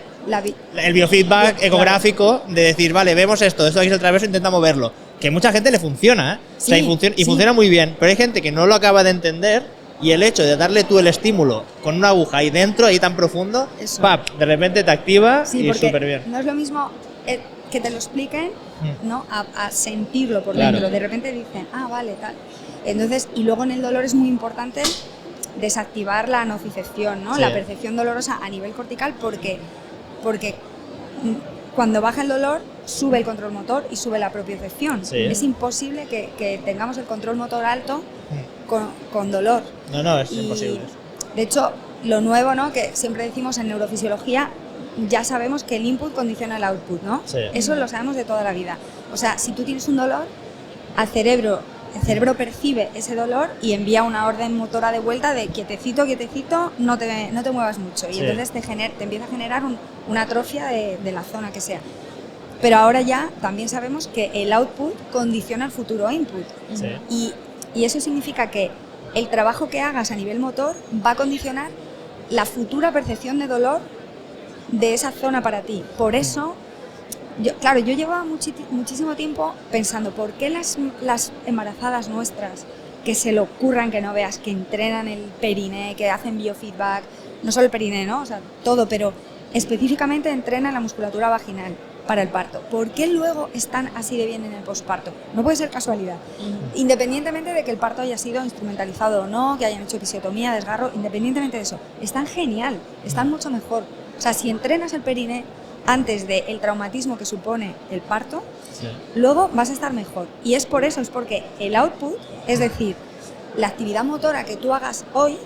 el biofeedback ecográfico de decir, vale, vemos esto aquí es el traveso, intenta moverlo. Que a mucha gente le funciona, ¿eh?
Sí,
O sea, y funciona muy bien, pero hay gente que no lo acaba de entender y el hecho de darle tú el estímulo con una aguja ahí dentro, ahí tan profundo,
Eso.
¡pap!, de repente te activa
Sí,
y
porque
súper bien.
no es lo mismo que te lo expliquen, ¿no? A sentirlo por
Claro.
dentro. De repente dicen, ah, vale, tal. Entonces, y luego en el dolor es muy importante desactivar la nocicepción, ¿no?
Sí.
La percepción dolorosa a nivel cortical porque cuando baja el dolor sube el control motor y sube la propiocepción.
Sí.
Es imposible que tengamos el control motor alto con dolor.
No, es
Y,
imposible.
de hecho, lo nuevo, ¿no? Que siempre decimos en neurofisiología, ya sabemos que el input condiciona el output, ¿no?
Sí.
Eso lo sabemos de toda la vida. O sea, si tú tienes un dolor, el cerebro percibe ese dolor y envía una orden motora de vuelta de quietecito, no te muevas mucho. Y
Sí.
entonces te empieza a generar una atrofia de la zona que sea. Pero ahora ya también sabemos que el output condiciona el futuro input.
Sí.
Y eso significa que el trabajo que hagas a nivel motor va a condicionar la futura percepción de dolor de esa zona para ti. Por eso, yo llevaba muchísimo tiempo pensando, ¿por qué las embarazadas nuestras que se le ocurran, que no veas, que entrenan el periné, que hacen biofeedback, no solo el periné, ¿no? O sea, todo, pero específicamente entrenan la musculatura vaginal para el parto? ¿Por qué luego están así de bien en el posparto? No puede ser casualidad. Independientemente de que el parto haya sido instrumentalizado o no, que hayan hecho episiotomía, desgarro, independientemente de eso, están genial, están mucho mejor. O sea, si entrenas el periné antes del traumatismo que supone el parto,
Sí.
luego vas a estar mejor. Y es por eso, es porque el output, es decir, la actividad motora que tú hagas hoy,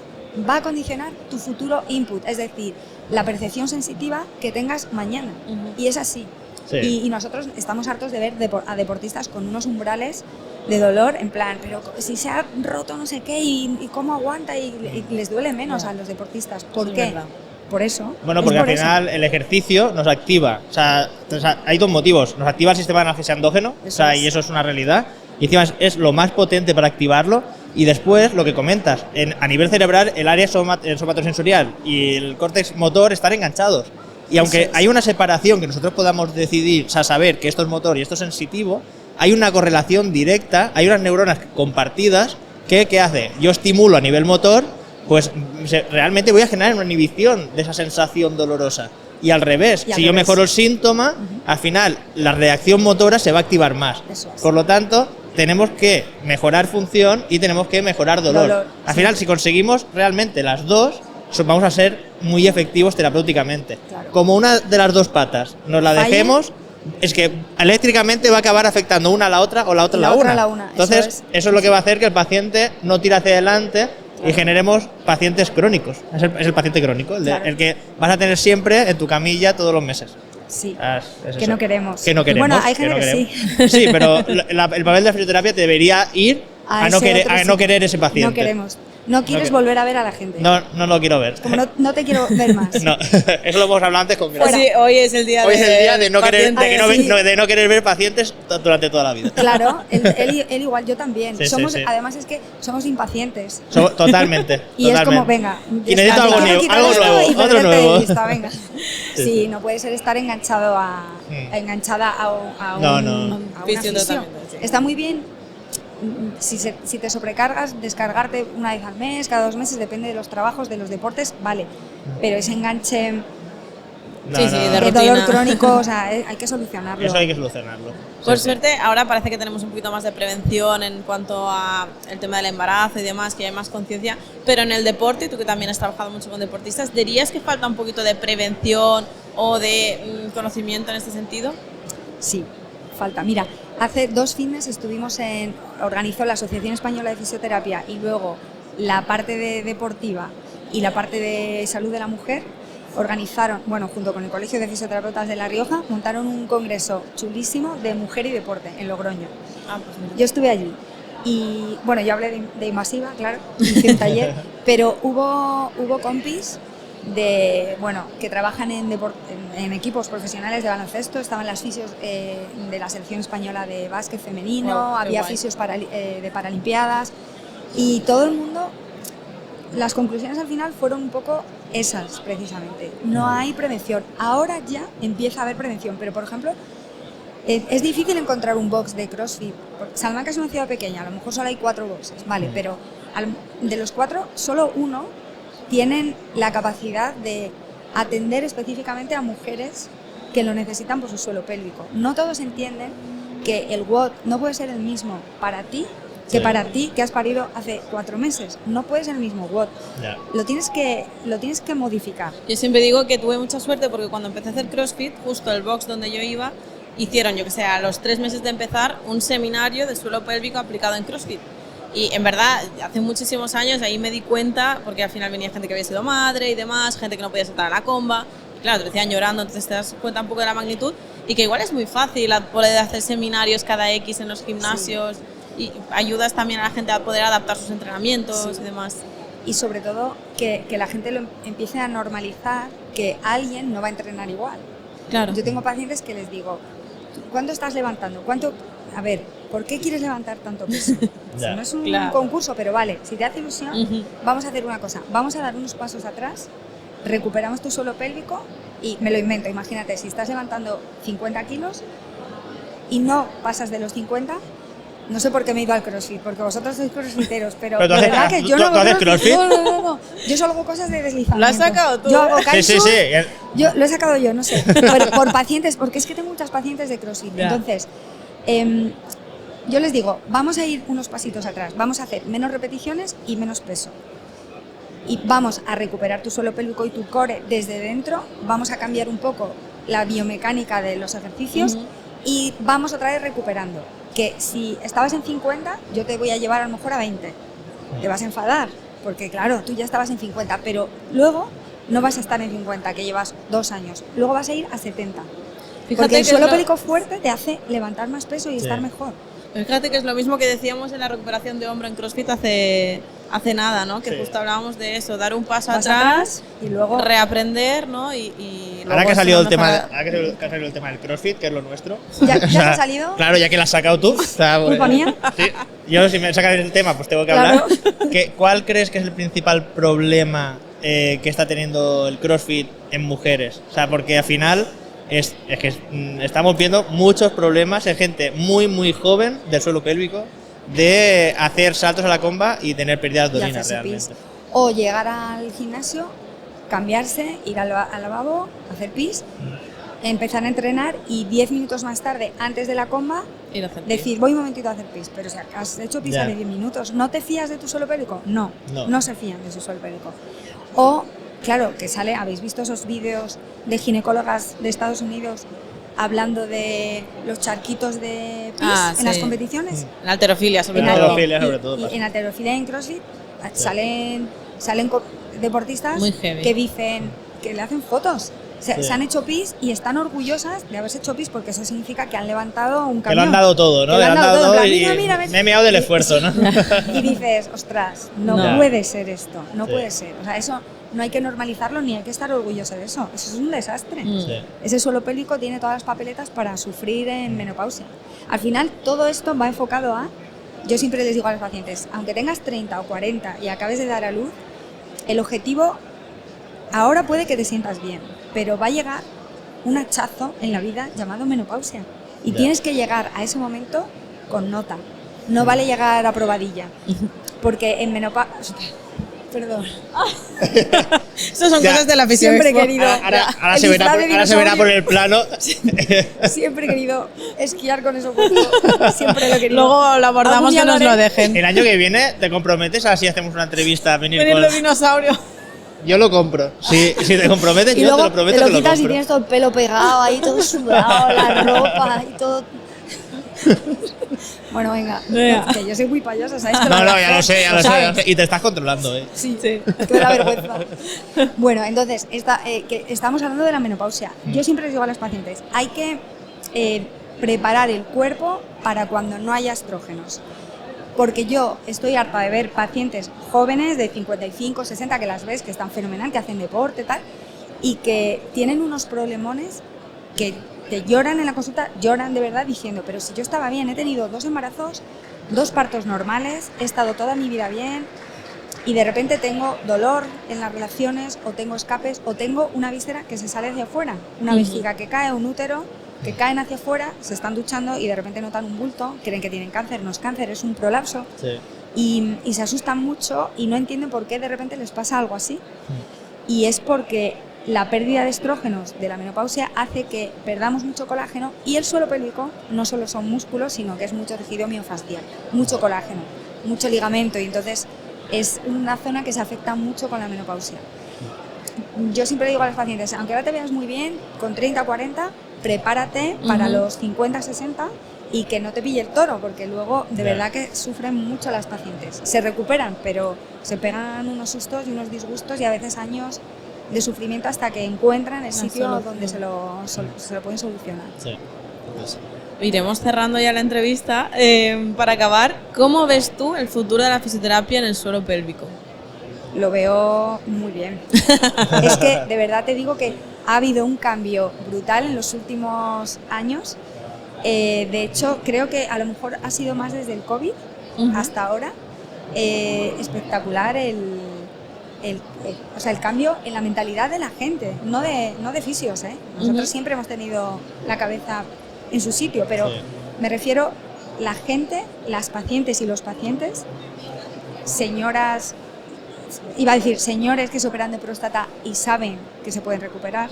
va a condicionar tu futuro input, es decir, la percepción sensitiva que tengas mañana. Y es así.
Sí.
Y nosotros estamos hartos de ver a deportistas con unos umbrales de dolor, en plan, pero si se ha roto no sé qué y cómo aguanta y les duele menos a los deportistas. ¿Por
Sí,
qué?
verdad.
Por eso.
Bueno,
es
porque al
por eso.
final el ejercicio nos activa. O sea, hay dos motivos. Nos activa el sistema de analgesia endógeno, y eso es una realidad. Y encima es lo más potente para activarlo. Y después, lo que comentas, a nivel cerebral, el área somatosensorial y el córtex motor están enganchados. Y aunque hay una separación que nosotros podamos decidir, o sea, saber que esto es motor y esto es sensitivo, hay una correlación directa, hay unas neuronas compartidas que ¿qué hace? Yo estimulo a nivel motor, pues realmente voy a generar una inhibición de esa sensación dolorosa. Y al revés, si yo mejoro el síntoma, al final la reacción motora se va a activar más.
Eso es.
Por lo tanto, tenemos que mejorar función y tenemos que mejorar dolor. Al final, si conseguimos realmente las dos, vamos a ser muy efectivos terapéuticamente.
Claro.
Como una de las dos patas nos la dejemos, es que eléctricamente va a acabar afectando una a la otra o la otra a la una. Entonces, eso es lo que va a hacer que el paciente no tire hacia adelante y generemos pacientes crónicos. Es el paciente crónico, el que vas a tener siempre en tu camilla todos los meses.
Sí,
Es
que
eso.
no queremos.
Que no queremos.
Bueno, hay
que
gente
no
que
queremos.
sí.
Sí, pero el papel de la fisioterapia debería ir a no querer ese paciente.
No queremos. No quieres volver a ver a la gente.
No lo quiero ver.
Como no te quiero ver más.
No, eso lo hemos hablado antes con
Pues sí, hoy es el día
de no querer,
paciente.
de no querer ver pacientes durante toda la vida.
Claro, él igual, yo también.
Sí, sí.
Además es que somos impacientes.
Totalmente.
Y es como, venga,
y necesito algo nuevo,
y
otro
perderte
nuevo.
de vista, venga.
Sí.
Sí, no puede ser estar enganchada a una fisio.
Tratamiento.
Está muy bien. Si te sobrecargas, descargarte una vez al mes, cada 2 meses, depende de los trabajos, de los deportes, vale. Pero ese enganche
de
dolor
rutina.
crónico, o sea, hay que solucionarlo.
Eso hay que solucionarlo.
Por
Sí,
suerte, ahora parece que tenemos un poquito más de prevención en cuanto a el tema del embarazo y demás, que hay más conciencia, pero en el deporte, y tú que también has trabajado mucho con deportistas, ¿dirías que falta un poquito de prevención o de conocimiento en este sentido?
Sí, falta. Mira, hace 2 fines organizó la Asociación Española de Fisioterapia y luego la parte deportiva y la parte de salud de la mujer, organizaron, bueno, junto con el Colegio de Fisioterapeutas de La Rioja, montaron un congreso chulísimo de mujer y deporte en Logroño.
Pues mira.
Yo estuve allí y, bueno, yo hablé de Invasiva, claro, hice un taller, pero hubo compis que trabajan en equipos profesionales de baloncesto, estaban las fisios de la selección española de básquet femenino, había fisios de paralimpiadas y todo el mundo, las conclusiones al final fueron un poco esas precisamente. No hay prevención, ahora ya empieza a haber prevención, pero por ejemplo es difícil encontrar un box de CrossFit. Salamanca es una ciudad pequeña, a lo mejor solo hay 4 boxes, vale, pero de los 4 solo uno tienen la capacidad de atender específicamente a mujeres que lo necesitan por su suelo pélvico. No todos entienden que el WOD no puede ser el mismo para ti que para ti que has parido hace 4 meses. No puede ser el mismo WOD.
Ya.
Lo tienes que modificar.
Yo siempre digo que tuve mucha suerte porque cuando empecé a hacer CrossFit, justo el box donde yo iba, hicieron, yo que sé, a los 3 meses de empezar, un seminario de suelo pélvico aplicado en CrossFit. Y en verdad, hace muchísimos años ahí me di cuenta, porque al final venía gente que había sido madre y demás, gente que no podía saltar a la comba, y claro, te decían llorando, entonces te das cuenta un poco de la magnitud, y que igual es muy fácil poder hacer seminarios cada X en los gimnasios, y ayudas también a la gente a poder adaptar sus entrenamientos y demás.
Y sobre todo que la gente lo empiece a normalizar, que alguien no va a entrenar igual.
Claro.
Yo tengo pacientes que les digo, ¿cuánto estás levantando? A ver, ¿por qué quieres levantar tanto peso?
Ya.
No es un concurso, pero vale, si te hace ilusión, vamos a hacer una cosa, vamos a dar unos pasos atrás, recuperamos tu suelo pélvico y me lo invento, imagínate, si estás levantando 50 kilos y no pasas de los 50, no sé por qué me he ido al CrossFit, porque vosotros sois crossfiteros, pero de verdad que yo no
¿Tú haces CrossFit?
No. Yo solo hago cosas de deslizamiento.
¿Lo has sacado tú?
Yo hago kitesurf.
Sí.
Yo lo he sacado yo, no sé, por pacientes, porque es que tengo muchas pacientes de CrossFit.
Ya.
Entonces, yo les digo, vamos a ir unos pasitos atrás, vamos a hacer menos repeticiones y menos peso. Y vamos a recuperar tu suelo pélvico y tu core desde dentro, vamos a cambiar un poco la biomecánica de los ejercicios y vamos otra vez recuperando. Que si estabas en 50, yo te voy a llevar a lo mejor a 20. Te vas a enfadar, porque claro, tú ya estabas en 50, pero luego no vas a estar en 50, que llevas 2 años. Luego vas a ir a 70. Porque el suelo pélvico fuerte te hace levantar más peso y estar mejor.
Fíjate que es lo mismo que decíamos en la recuperación de hombro en CrossFit hace nada, ¿no? Que justo hablábamos de eso, dar un paso atrás
y luego
reaprender, ¿no? Y
ahora que ha salido el tema del CrossFit, que es lo nuestro.
¿Ya ha salido?
Claro, ya que lo has sacado tú.
¿Culpa mía?
Sí. Yo si me sacas el tema, pues tengo que hablar. ¿Cuál crees que es el principal problema que está teniendo el CrossFit en mujeres? O sea, porque al final es que estamos viendo muchos problemas en gente muy, muy joven del suelo pélvico de hacer saltos a la comba y tener pérdidas de orina realmente.
Pis. O llegar al gimnasio, cambiarse, ir al lavabo, hacer pis, empezar a entrenar y 10 minutos más tarde, antes de la comba, decir, voy un momentito a hacer pis. Pero si has hecho pis hace 10 minutos, ¿no te fías de tu suelo pélvico? No se fían de su suelo pélvico. O, claro, que habéis visto esos vídeos de ginecólogas de Estados Unidos hablando de los charquitos de pis en las competiciones.
En halterofilia, sobre todo.
Y en halterofilia y en CrossFit salen deportistas que dicen que le hacen fotos. Se han hecho pis y están orgullosas de haberse hecho pis porque eso significa que han levantado un camión.
Que lo han dado todo, ¿no?
Que lo han dado todo.
Mira, me he meado del esfuerzo, ¿no?
Y dices, ostras, no puede ser esto, no puede ser. O sea, eso no hay que normalizarlo ni hay que estar orgulloso de eso. Eso es un desastre. Ese suelo pélvico tiene todas las papeletas para sufrir en menopausia. Al final, todo esto va enfocado a... Yo siempre les digo a los pacientes, aunque tengas 30 o 40 y acabes de dar a luz, el objetivo... Ahora puede que te sientas bien, pero va a llegar un hachazo en la vida llamado menopausia. Y tienes que llegar a ese momento con nota. No vale llegar a probadilla. Porque en menopausia... Perdón.
Esas son cosas de la fisiología.
Siempre he querido...
Ahora se verá por el plano.
Siempre he querido esquiar con eso puesto. Siempre lo he querido.
Luego lo abordamos que nos lo dejen.
El año que viene, ¿te comprometes a si hacemos una entrevista a venir con
los dinosaurios?
Yo lo compro. Si te comprometes,
y
yo
luego
te lo prometo
te lo
que lo
quitas
compro.
Y tienes todo el pelo pegado ahí, todo sudado, la ropa y todo. Bueno, venga,
Venga.
que yo soy muy payosa, ¿sabes?
No, ya lo sé.
¿Sabes?
Y te estás controlando,
Sí,
Sí.
te da vergüenza. Bueno, entonces, que estamos hablando de la menopausia. Yo siempre les digo a los pacientes, hay que preparar el cuerpo para cuando no haya estrógenos. Porque yo estoy harta de ver pacientes jóvenes de 55, 60, que las ves, que están fenomenal, que hacen deporte, tal, y que tienen unos problemones que te lloran en la consulta, lloran de verdad diciendo, pero si yo estaba bien, he tenido 2 embarazos, 2 partos normales, he estado toda mi vida bien, y de repente tengo dolor en las relaciones, o tengo escapes, o tengo una víscera que se sale hacia afuera, una vejiga que cae, un útero, que caen hacia afuera, se están duchando y de repente notan un bulto, creen que tienen cáncer, no es cáncer, es un prolapso, y se asustan mucho y no entienden por qué de repente les pasa algo así. Y es porque la pérdida de estrógenos de la menopausia hace que perdamos mucho colágeno, y el suelo pélvico no solo son músculos, sino que es mucho tejido miofascial, mucho colágeno, mucho ligamento, y entonces es una zona que se afecta mucho con la menopausia. Yo siempre digo a los pacientes, aunque ahora te veas muy bien, con 30 o 40, prepárate para los 50, 60 y que no te pille el toro, porque luego de verdad que sufren mucho las pacientes. Se recuperan, pero se pegan unos sustos y unos disgustos y a veces años de sufrimiento hasta que encuentran el sitio donde se lo pueden solucionar.
Sí. Pues,
Iremos cerrando ya la entrevista. Para acabar, ¿cómo ves tú el futuro de la fisioterapia en el suelo pélvico?
Lo veo muy bien. Es que de verdad te digo que ha habido un cambio brutal en los últimos años. De hecho, creo que a lo mejor ha sido más desde el COVID hasta ahora. Espectacular el cambio en la mentalidad de la gente, no de fisios, ¿eh? Nosotros siempre hemos tenido la cabeza en su sitio, pero me refiero la gente, las pacientes y los pacientes, señoras, iba a decir señores que se operan de próstata y saben que se pueden recuperar,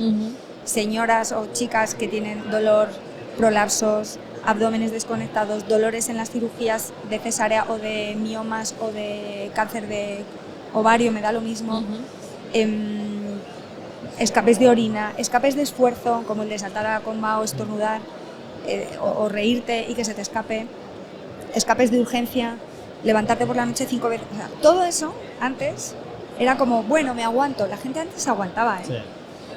señoras o chicas que tienen dolor, prolapsos, abdómenes desconectados, dolores en las cirugías de cesárea o de miomas o de cáncer de ovario, me da lo mismo, escapes de orina, escapes de esfuerzo, como el de saltar a la coma o estornudar, o reírte y que se te escape, escapes de urgencia, levantarte por la noche 5 veces, o sea, todo eso antes era como, bueno, me aguanto, la gente antes aguantaba, ¿eh? Sí.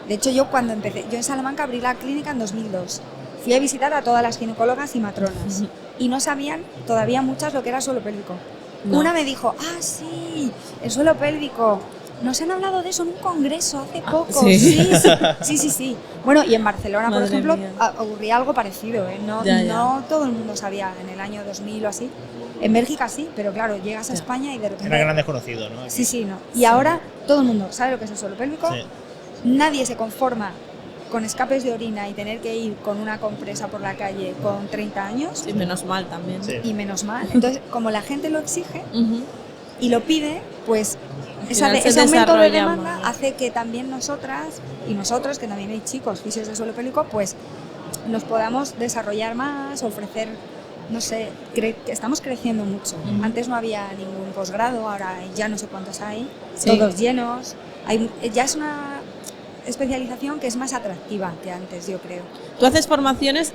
De hecho, yo cuando empecé, yo en Salamanca abrí la clínica en 2002, fui a visitar a todas las ginecólogas y matronas y no sabían todavía muchas lo que era suelo pélvico. No. Una me dijo, sí, el suelo pélvico, nos han hablado de eso en un congreso hace poco. Sí. Bueno, y en Barcelona, por ejemplo, ocurría algo parecido, ¿eh? No todo el mundo sabía en el año 2000 o así. En Bélgica sí, pero claro, llegas a España y de repente...
Era gran desconocido, ¿no? Aquí.
Sí, no. Y ahora todo el mundo sabe lo que es el suelo pélvico. Sí. Nadie se conforma con escapes de orina y tener que ir con una compresa por la calle con 30 años.
Sí, menos mal también.
Sí. Y menos mal. Entonces, como la gente lo exige y lo pide, pues ese aumento de demanda hace que también nosotras y nosotros, que también hay chicos fisios de suelo pélvico, pues nos podamos desarrollar más, ofrecer, no sé, estamos creciendo mucho. Antes no había ningún posgrado, ahora ya no sé cuántos hay, todos llenos. Ya es una especialización que es más atractiva que antes, yo creo.
Tú haces formaciones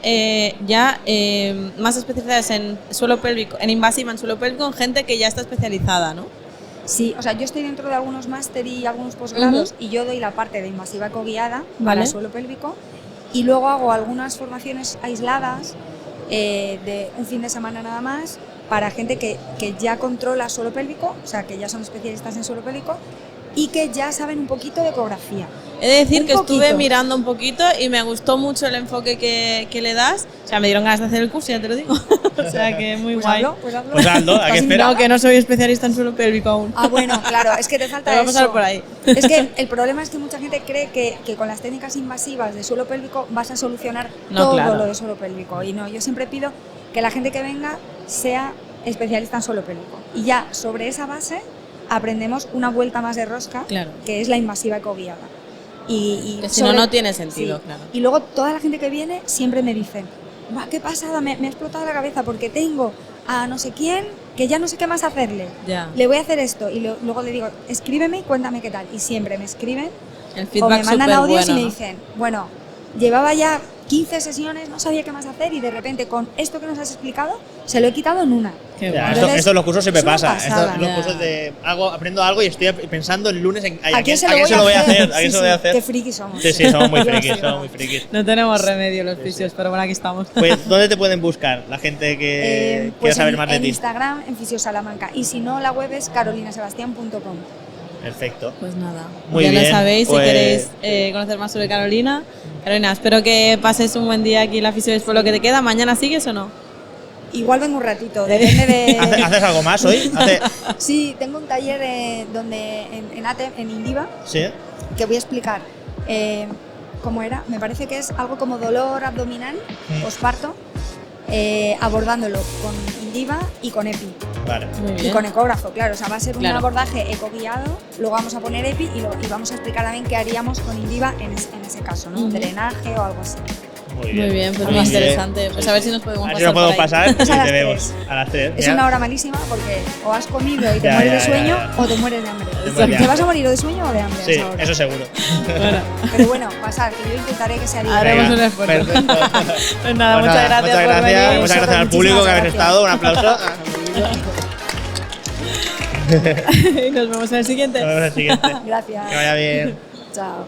más especializadas en suelo pélvico, en invasiva en suelo pélvico, en gente que ya está especializada, ¿no?
Sí, o sea, yo estoy dentro de algunos máster y algunos posgrados y yo doy la parte de invasiva ecoguiada para suelo pélvico, y luego hago algunas formaciones aisladas de un fin de semana nada más para gente que ya controla suelo pélvico, o sea, que ya son especialistas en suelo pélvico y que ya saben un poquito de ecografía.
He de decir que estuve mirando un poquito y me gustó mucho el enfoque que le das. O sea, me dieron ganas de hacer el curso, ya te lo digo. O sea, que muy guay.
Pues hazlo, ¿a qué esperas?
No, que no soy especialista en suelo pélvico aún.
Bueno, claro, es que te falta
eso. Vamos a pasar por ahí.
Es que el problema es que mucha gente cree que con las técnicas invasivas de suelo pélvico vas a solucionar todo lo de suelo pélvico. Y no, yo siempre pido que la gente que venga sea especialista en suelo pélvico. Y ya sobre esa base aprendemos una vuelta más de rosca, que es la invasiva ecoguiada. Y
que si no tiene sentido, claro.
Y luego toda la gente que viene siempre me dice, qué pasada, me ha explotado la cabeza porque tengo a no sé quién que ya no sé qué más hacerle. Le voy a hacer esto. Y luego le digo, escríbeme y cuéntame qué tal. Y siempre me escriben
el feedback
o me mandan audios y me
¿no?
dicen, bueno, llevaba ya 15 sesiones, no sabía qué más hacer y de repente con esto que nos has explicado se lo he quitado en una.
Qué
Ya,
guay.
Entonces,
esto en los cursos siempre
es una
pasa.
pasada.
Esto en los
Ya.
cursos de aprendo algo y estoy pensando el lunes en
¿A quién se lo
voy a hacer? ¿A
Sí,
quién se lo voy a
sí,
hacer?
qué frikis somos.
Sí, sí, somos muy
Dios,
frikis,
sí,
somos muy frikis.
No tenemos remedio los fisios, pero bueno, aquí estamos.
Pues, ¿dónde te pueden buscar la gente que quiera
Pues
saber más de
en
ti?
Instagram, en Fisiosalamanca. Y si no, la web es carolinasebastian.com.
Perfecto.
Pues nada,
Muy
ya
bien,
lo sabéis,
pues-
si queréis conocer más sobre Carolina. Carolina, espero que pases un buen día aquí en la Fisio por lo que te queda. ¿Mañana sigues o no?
Igual vengo un ratito, depende de...
¿Haces algo más hoy?
Sí, tengo un taller en Indiva
¿Sí?
que voy a explicar cómo era. Me parece que es algo como dolor abdominal, posparto, abordándolo con Indiva y con EPI.
Vale.
Muy
Y
bien.
con ecógrafo, claro. O sea, va a ser un
Claro.
abordaje ecoguiado, luego vamos a poner EPI y vamos a explicar también qué haríamos con Indiva en ese caso, ¿no?
Ujú.
Drenaje o algo así.
Muy
Muy bien, pues
Muy
muy
bien.
interesante. Pues a ver si nos podemos
A ver
pasar.
si nos podemos
por ahí.
pasar y
Es a las
te vemos
3.
a las 3.
Es una hora malísima porque o has comido y te
Ya,
mueres de
ya,
sueño
ya.
o te mueres de hambre.
mueres de
¿Te
hambre.
vas a morir o de sueño o de hambre? a
Sí,
esa hora?
eso seguro.
Bueno,
Pero bueno, pasar, que yo intentaré que sea divertido.
haremos
Venga,
un esfuerzo.
perfecto.
Pues nada,
Pues
muchas
nada,
gracias
muchas
por
gracias,
venir.
muchas gracias al
Muchísimas
público que habéis
gracias.
estado. Un aplauso.
Y nos vemos en el siguiente.
Nos vemos en el siguiente.
Gracias.
Que vaya bien.
Chao.